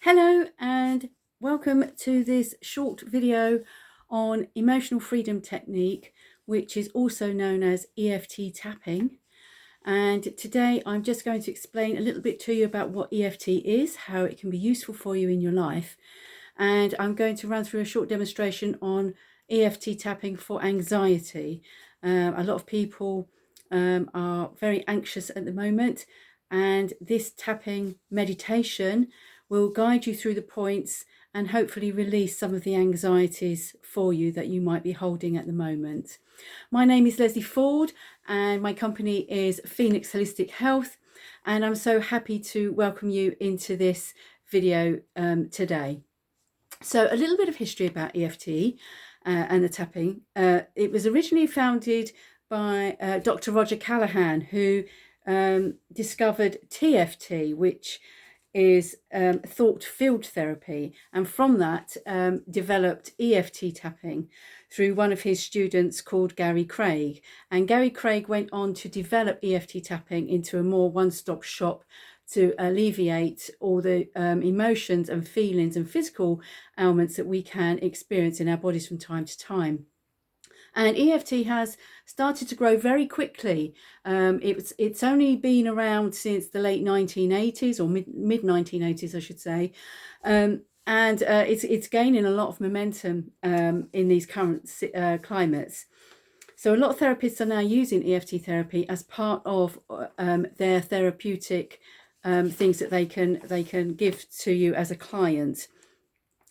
Hello and welcome to this short video on emotional freedom technique, which is also known as EFT tapping. And today I'm just going to explain a little bit to you about what EFT is, how it can be useful for you in your life. And I'm going to run through a short demonstration on EFT tapping for anxiety. A lot of people are very anxious at the moment, and this tapping meditation will guide you through the points and hopefully release some of the anxieties for you that you might be holding at the moment. My name is Leslie Ford and my company is Phoenix Holistic Health, and I'm so happy to welcome you into this video today. So a little bit of history about EFT and the tapping. It was originally founded by Dr. Roger Callahan, who discovered TFT, which is thought field therapy, and from that developed EFT tapping through one of his students called Gary Craig. And Gary Craig went on to develop EFT tapping into a more one-stop shop to alleviate all the emotions and feelings and physical ailments that we can experience in our bodies from time to time. And EFT has started to grow very quickly. It's only been around since the late 1980s, or mid 1980s, I should say. And it's gaining a lot of momentum in these current climates. So a lot of therapists are now using EFT therapy as part of their therapeutic things that they can give to you as a client.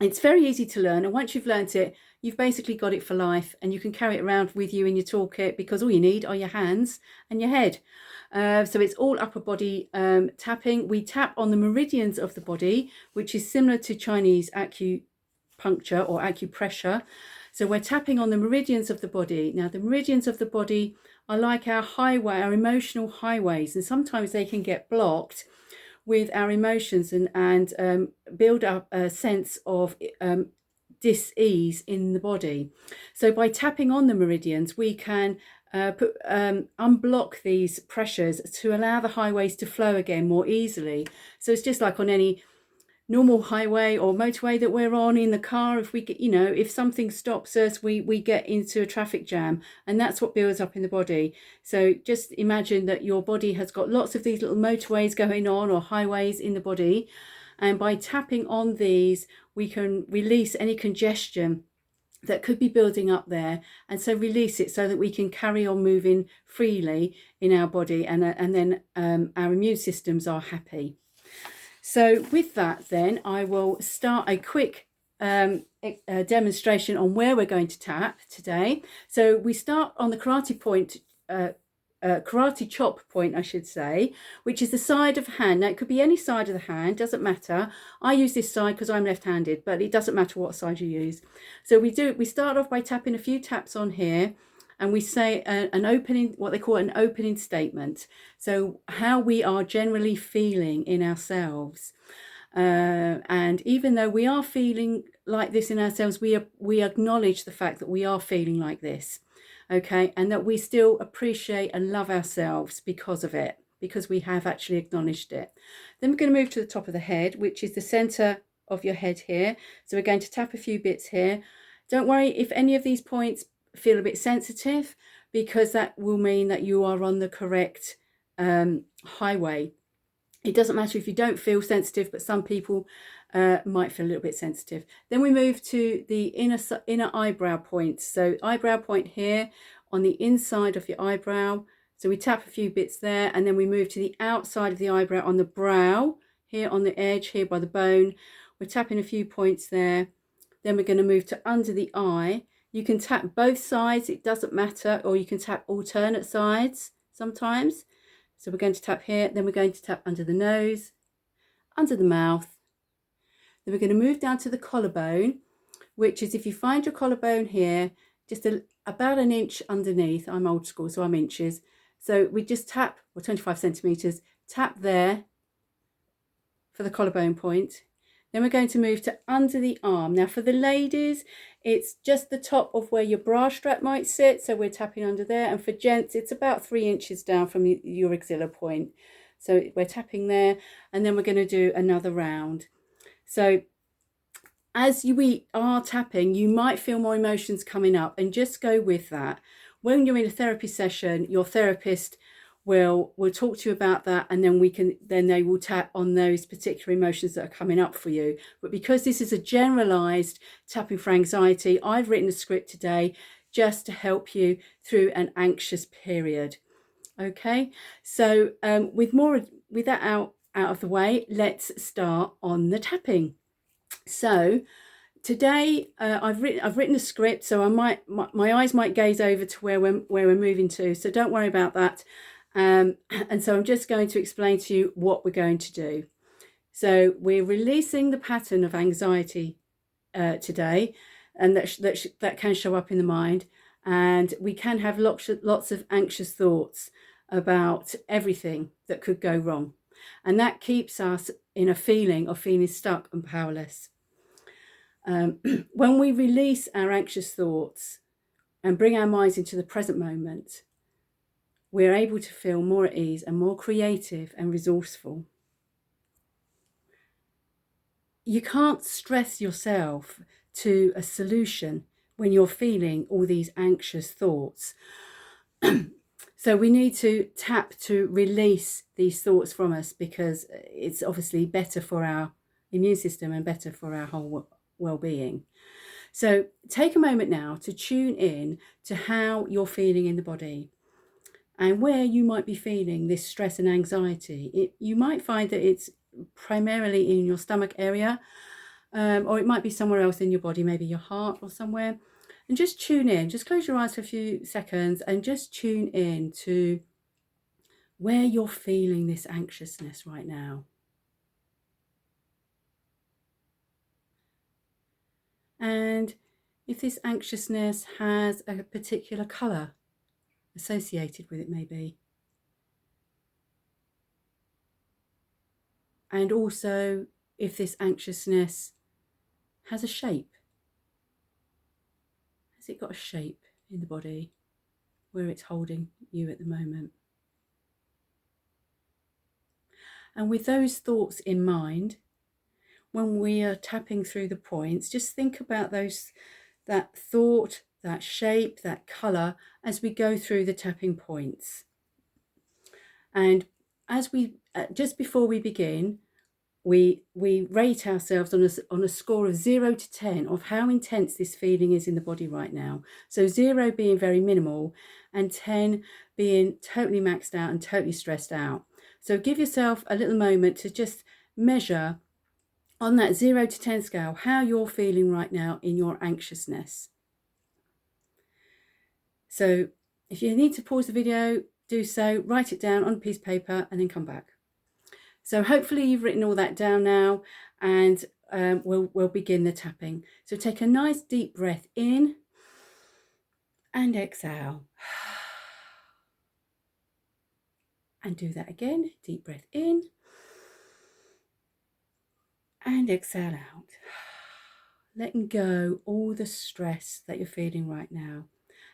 It's very easy to learn, and once you've learnt it, you've basically got it for life, and you can carry it around with you in your toolkit because all you need are your hands and your head. So it's all upper body tapping. We tap on the meridians of the body, which is similar to Chinese acupuncture or acupressure. So we're tapping on the meridians of the body. Now, the meridians of the body are like our highway, our emotional highways, and sometimes they can get blocked with our emotions and build up a sense of dis-ease in the body. So by tapping on the meridians, we can unblock these pressures to allow the highways to flow again more easily. So it's just like on any normal highway or motorway that we're on in the car. If we get, if something stops us, we get into a traffic jam, and that's what builds up in the body. So just imagine that your body has got lots of these little motorways going on, or highways in the body, and by tapping on these, we can release any congestion that could be building up there, and so release it so that we can carry on moving freely in our body, and then our immune systems are happy. So with that, then I will start a quick demonstration on where we're going to tap today. So we start on the karate point, karate chop point, I should say, which is the side of the hand. Now, it could be any side of the hand, doesn't matter. I use this side because I'm left-handed, but it doesn't matter what side you use. So we start off by tapping a few taps on here, and we say an opening, what they call an opening statement. So how we are generally feeling in ourselves. And even though we are feeling like this in ourselves, we acknowledge the fact that we are feeling like this, okay? And that we still appreciate and love ourselves because of it, because we have actually acknowledged it. Then we're going to move to the top of the head, which is the center of your head here. So we're going to tap a few bits here. Don't worry if any of these points feel a bit sensitive, because that will mean that you are on the correct highway. It doesn't matter if you don't feel sensitive, but some people might feel a little bit sensitive. Then we move to the inner eyebrow point. So eyebrow point here on the inside of your eyebrow. So we tap a few bits there, and then we move to the outside of the eyebrow on the brow, here on the edge, here by the bone. We're tapping a few points there. Then we're going to move to under the eye. You can tap both sides, it doesn't matter, or you can tap alternate sides sometimes. So we're going to tap here, then we're going to tap under the nose, under the mouth. Then we're going to move down to the collarbone, which is, if you find your collarbone here, just about an inch underneath. I'm old school, so I'm inches. So we just tap, or 25 centimeters, tap there for the collarbone point. Then we're going to move to under the arm. Now for the ladies, it's just the top of where your bra strap might sit. So we're tapping under there. And for gents, it's about 3 inches down from your axilla point. So we're tapping there, and then we're going to do another round. So as we are tapping, you might feel more emotions coming up, and just go with that. When you're in a therapy session, your therapist will talk to you about that, and then they will tap on those particular emotions that are coming up for you. But because this is a generalized tapping for anxiety, I've written a script today just to help you through an anxious period. Okay, so with that out of the way, let's start on the tapping. So today I've written a script, so my eyes might gaze over to where we're moving to, so don't worry about that. And so I'm just going to explain to you what we're going to do. So we're releasing the pattern of anxiety today, and that can show up in the mind, and we can have lots of anxious thoughts about everything that could go wrong, and that keeps us in a feeling of feeling stuck and powerless. When we release our anxious thoughts and bring our minds into the present moment, we're able to feel more at ease and more creative and resourceful. You can't stress yourself to a solution when you're feeling all these anxious thoughts. So we need to tap to release these thoughts from us, because it's obviously better for our immune system and better for our whole well-being. So take a moment now to tune in to how you're feeling in the body and where you might be feeling this stress and anxiety. You might find that it's primarily in your stomach area, or it might be somewhere else in your body, maybe your heart or somewhere. And just tune in, just close your eyes for a few seconds and just tune in to where you're feeling this anxiousness right now. And if this anxiousness has a particular colour associated with it, maybe. And also if this anxiousness has a shape. Has it got a shape in the body where it's holding you at the moment? And with those thoughts in mind, when we are tapping through the points, just think about that thought, that shape, that colour as we go through the tapping points. And as we just before we begin, we rate ourselves on a score of 0 to 10 of how intense this feeling is in the body right now. So 0 being very minimal and 10 being totally maxed out and totally stressed out. So give yourself a little moment to just measure on that 0 to 10 scale how you're feeling right now in your anxiousness. So if you need to pause the video, do so, write it down on a piece of paper and then come back. So hopefully you've written all that down now, and we'll begin the tapping. So take a nice deep breath in and exhale. And do that again. Deep breath in and exhale out. Letting go all the stress that you're feeling right now.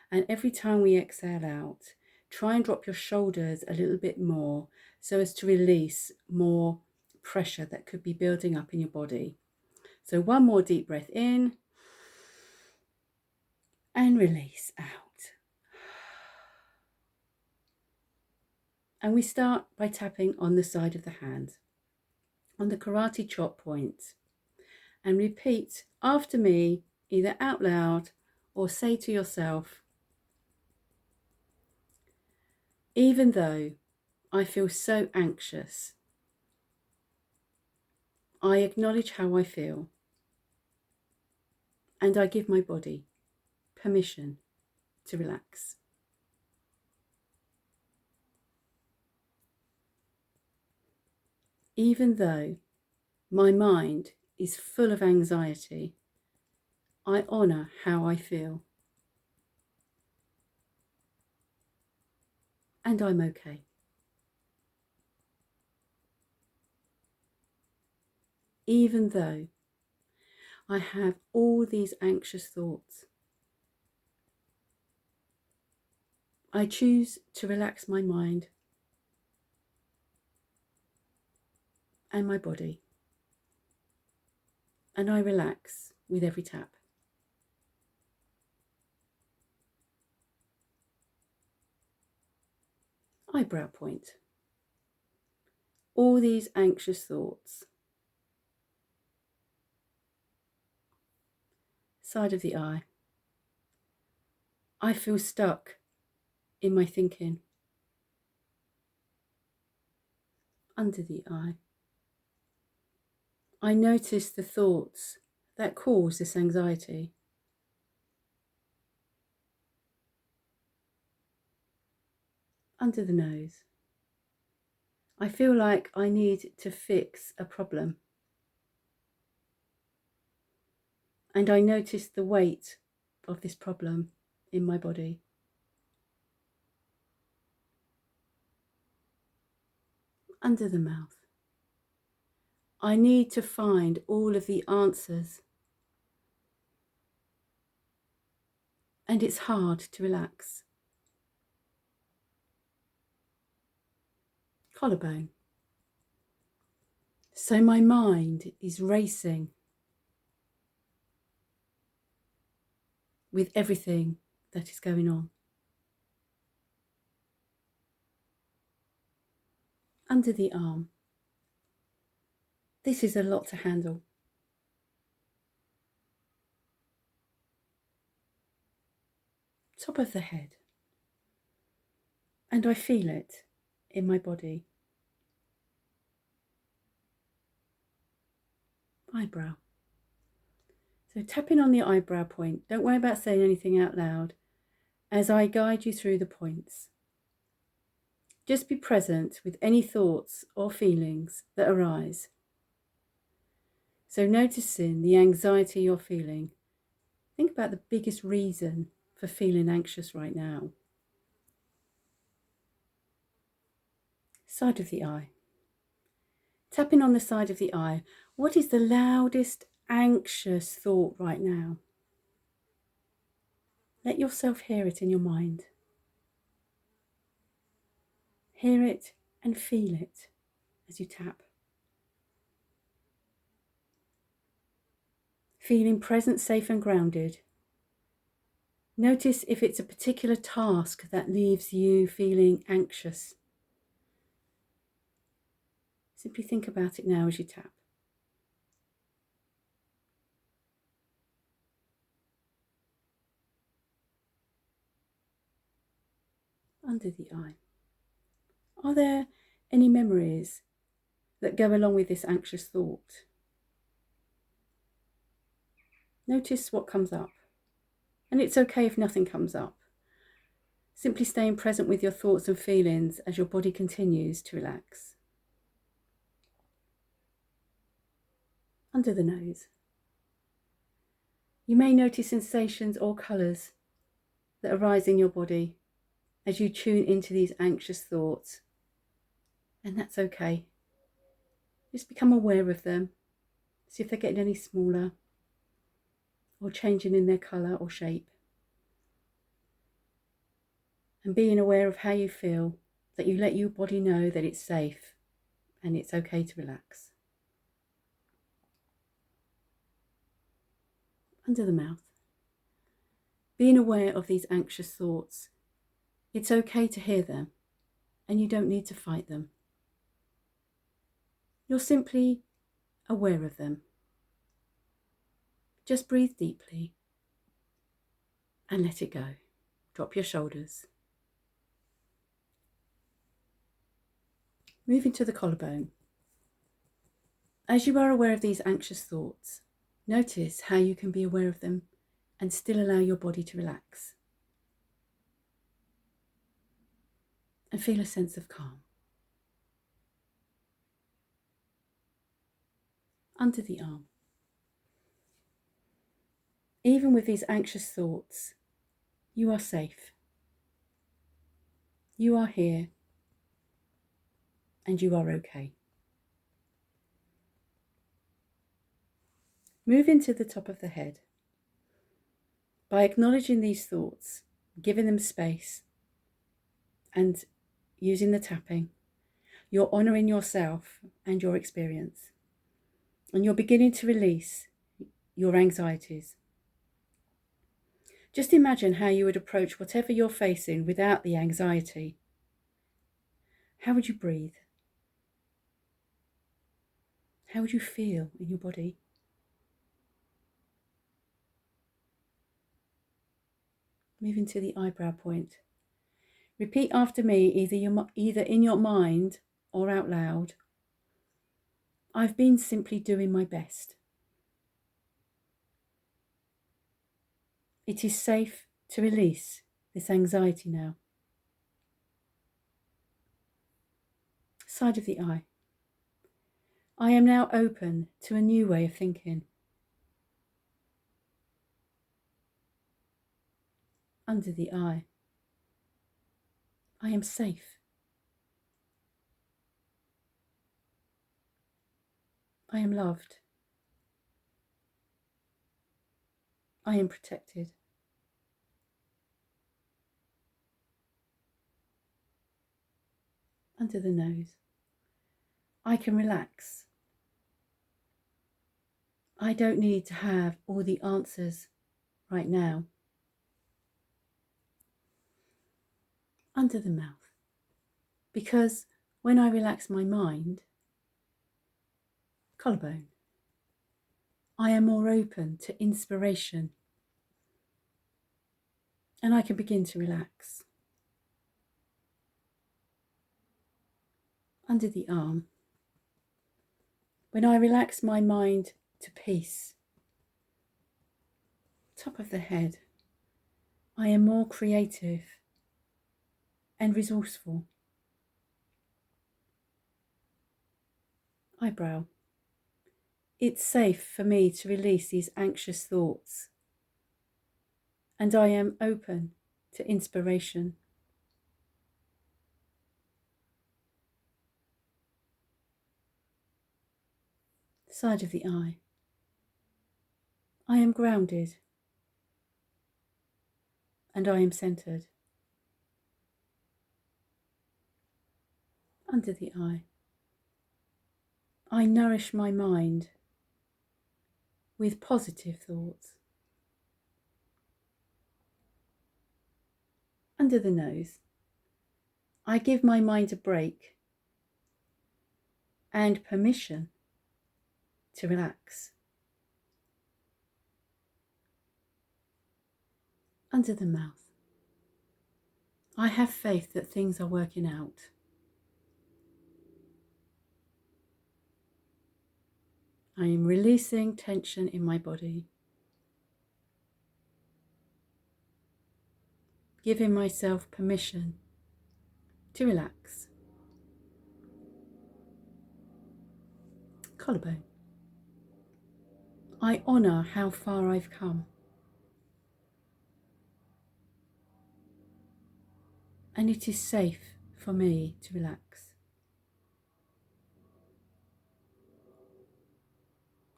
And every time we exhale out, try and drop your shoulders a little bit more so as to release more pressure that could be building up in your body. So one more deep breath in and release out. And we start by tapping on the side of the hand, on the karate chop point, and repeat after me, either out loud or say to yourself, even though I feel so anxious, I acknowledge how I feel, and I give my body permission to relax. Even though my mind is full of anxiety, I honour how I feel, and I'm okay. Even though I have all these anxious thoughts, I choose to relax my mind and my body. and I relax with every tap. Eyebrow point. All these anxious thoughts. Side of the eye. I feel stuck in my thinking. Under the eye. I notice the thoughts that cause this anxiety. Under the nose. I feel like I need to fix a problem. And I notice the weight of this problem in my body. Under the mouth. I need to find all of the answers. And it's hard to relax. Collarbone. So my mind is racing with everything that is going on. Under the arm. This is a lot to handle. Top of the head. And I feel it in my body. Eyebrow. So tapping on the eyebrow point, don't worry about saying anything out loud as I guide you through the points. Just be present with any thoughts or feelings that arise. So noticing the anxiety you're feeling, think about the biggest reason for feeling anxious right now. Side of the eye. Tapping on the side of the eye, what is the loudest anxious thought right now? Let yourself hear it in your mind. Hear it and feel it as you tap. Feeling present, safe and grounded. Notice if it's a particular task that leaves you feeling anxious. Simply think about it now as you tap. Under the eye. Are there any memories that go along with this anxious thought? Notice what comes up. And it's okay if nothing comes up. Simply staying present with your thoughts and feelings as your body continues to relax. Under the nose. You may notice sensations or colours that arise in your body as you tune into these anxious thoughts. And that's okay. Just become aware of them. See if they're getting any smaller or changing in their colour or shape. And being aware of how you feel, that you let your body know that it's safe and it's okay to relax. Under the mouth. Being aware of these anxious thoughts. It's okay to hear them and you don't need to fight them. You're simply aware of them. Just breathe deeply and let it go. Drop your shoulders. Moving to the collarbone. As you are aware of these anxious thoughts, notice how you can be aware of them and still allow your body to relax. And feel a sense of calm. Under the arm. Even with these anxious thoughts, you are safe. You are here. And you are okay. Move into the top of the head. By acknowledging these thoughts, giving them space, and using the tapping, you're honouring yourself and your experience. And you're beginning to release your anxieties. Just imagine how you would approach whatever you're facing without the anxiety. How would you breathe? How would you feel in your body? Moving to the eyebrow point. Repeat after me, either in your mind or out loud. I've been simply doing my best. It is safe to release this anxiety now. Side of the eye. I am now open to a new way of thinking. Under the eye. I am safe. I am loved. I am protected. Under the nose. I can relax. I don't need to have all the answers right now. Under the mouth. Because when I relax my mind, collarbone, I am more open to inspiration and I can begin to relax. Under the arm, when I relax my mind to peace. Top of the head, I am more creative and resourceful. Eyebrow, it's safe for me to release these anxious thoughts and I am open to inspiration. Side of the eye, I am grounded and I am centered. Under the eye, I nourish my mind with positive thoughts. Under the nose, I give my mind a break and permission to relax. Under the mouth, I have faith that things are working out. I am releasing tension in my body, giving myself permission to relax. Collarbone, I honour how far I've come. And it is safe for me to relax.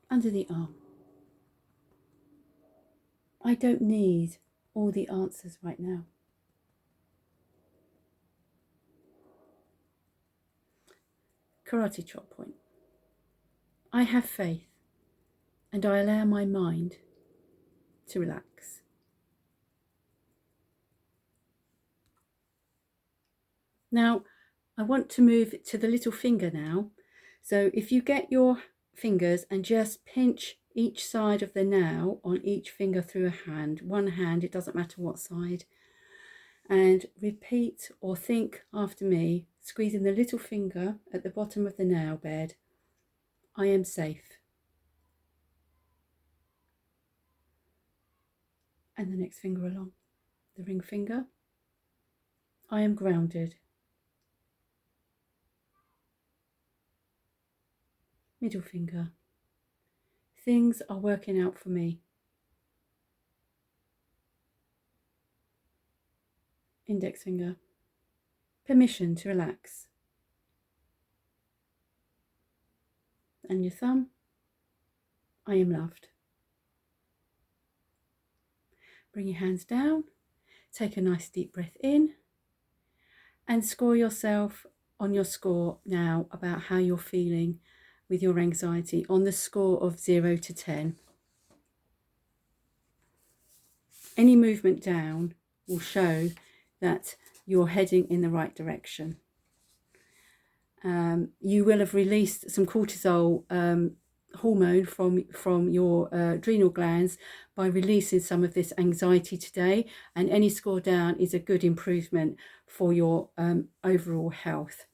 Under the arm, I don't need all the answers right now. Karate chop point, I have faith and I allow my mind to relax. Now, I want to move to the little finger now. So if you get your fingers and just pinch each side of the nail on each finger through a hand, one hand, it doesn't matter what side, and repeat or think after me, squeezing the little finger at the bottom of the nail bed. I am safe. And the next finger along, the ring finger. I am grounded. Middle finger. Things are working out for me. Index finger. Permission to relax. And your thumb. I am loved. Bring your hands down. Take a nice deep breath in. And score yourself on your score now about how you're feeling with your anxiety on the score of 0 to 10. Any movement down will show that you're heading in the right direction. You will have released some cortisol hormone from your adrenal glands by releasing some of this anxiety today, and any score down is a good improvement for your overall health.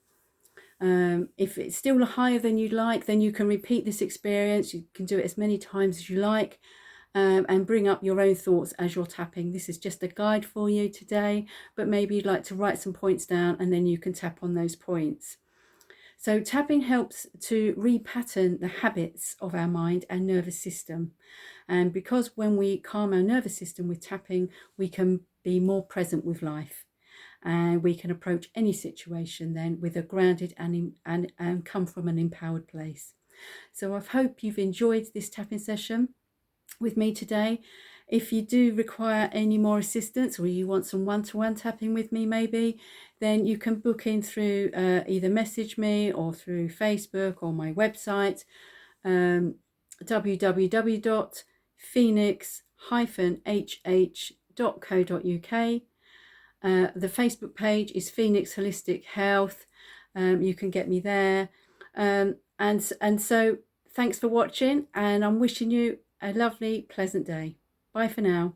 If it's still higher than you'd like, then you can repeat this experience. You can do it as many times as you like, and bring up your own thoughts as you're tapping. This is just a guide for you today, but maybe you'd like to write some points down and then you can tap on those points. So tapping helps to repattern the habits of our mind and nervous system. And because when we calm our nervous system with tapping, we can be more present with life. And we can approach any situation then with a grounded and come from an empowered place. So I hope you've enjoyed this tapping session with me today. If you do require any more assistance, or you want some one-to-one tapping with me maybe, then you can book in through either message me or through Facebook or my website, www.phoenix-hh.co.uk. The Facebook page is Phoenix Holistic Health. You can get me there. And so thanks for watching, and I'm wishing you a lovely, pleasant day. Bye for now.